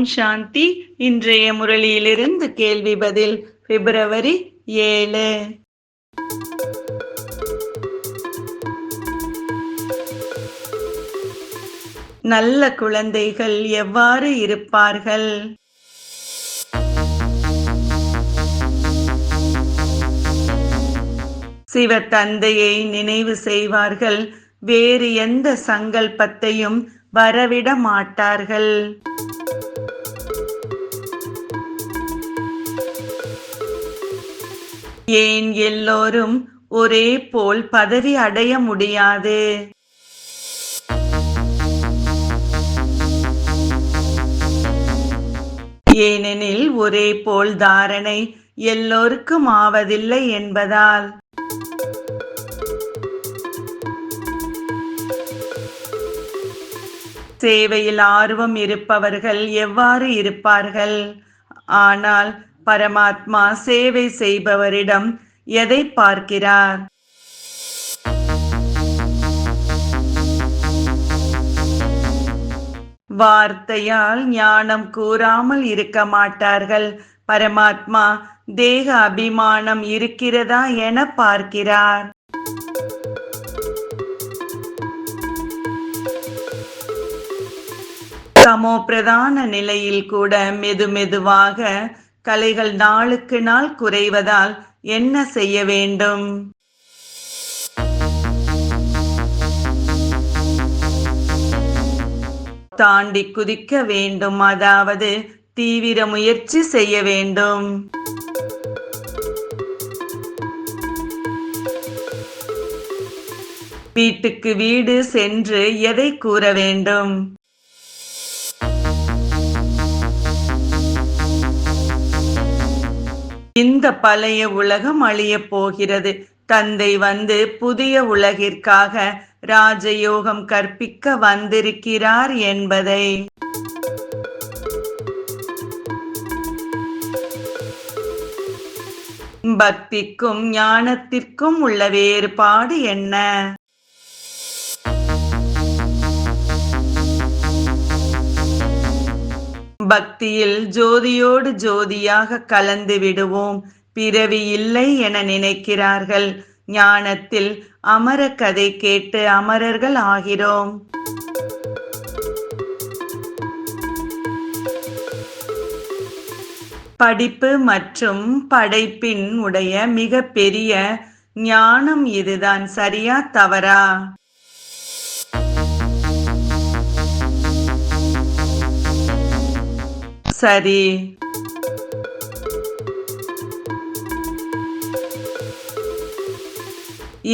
ஓம் சாந்தி. இன்றைய முரளியிலிருந்து கேள்வி பதில் பிப்ரவரி 7. நல்ல குழந்தைகள் எவ்வாறு இருப்பார்கள்? சிவ தந்தையை நினைவு செய்வார்கள். வேறு எந்த சங்கல்பத்தையும் வரவிட மாட்டார்கள். ஏன் எல்லோரும் ஒரே போல் பதவி அடைய முடியாது? ஏனெனில் ஒரே போல் தாரணை எல்லோருக்கும் ஆவதில்லை என்பதால். சேவையில் ஆர்வம் இருப்பவர்கள் எவ்வாறு இருப்பார்கள்? ஆனால் பரமாத்மா சேவை செய்பவரிடம் எதை பார்க்கிறார்? வார்த்தையால் ஞானம் கூறாமல் இருக்க மாட்டார்கள். பரமாத்மா தேக அபிமானம் இருக்கிறதா என பார்க்கிறார். சமோ பிரதான நிலையில் கூட மெதுமெதுவாக கலைகள் நாளுக்கு நாள் குறைவதால் என்ன செய்ய வேண்டும்? தாண்டி குதிக்க வேண்டும், அதாவது தீவிர முயற்சி செய்ய வேண்டும். வீட்டுக்கு வீடு சென்று எதை கூற வேண்டும்? இந்த பழைய உலகம் அழியப் போகிறது. தந்தை வந்து புதிய உலகிற்காக ராஜயோகம் கற்பிக்க வந்திருக்கிறார் என்பதை. பக்திக்கும் ஞானத்திற்கும் உள்ள வேறுபாடு என்ன? பக்தியில் ஜோதியோடு ஜோதியாக கலந்து விடுவோம், பிறவி இல்லை என நினைக்கிறார்கள். ஞானத்தில் அமர கதை கேட்டு அமரர்கள் ஆகிறோம். படிப்பு மற்றும் படைப்பின் உடைய மிக பெரிய ஞானம் இதுதான். சரியா தவறா? சரி.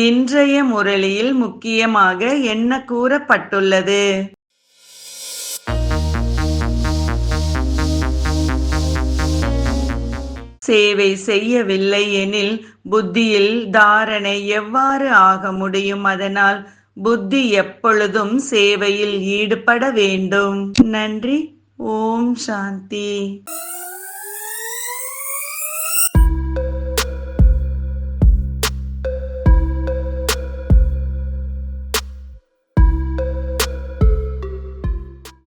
இன்றைய முரளியில் முக்கியமாக என்ன கூறப்பட்டுள்ளது? சேவை செய்யவில்லை எனில் புத்தியில் தாரணை எவ்வாறு ஆக முடியும்? அதனால் புத்தி எப்பொழுதும் சேவையில் ஈடுபட வேண்டும். நன்றி. ஓம் சாந்தி.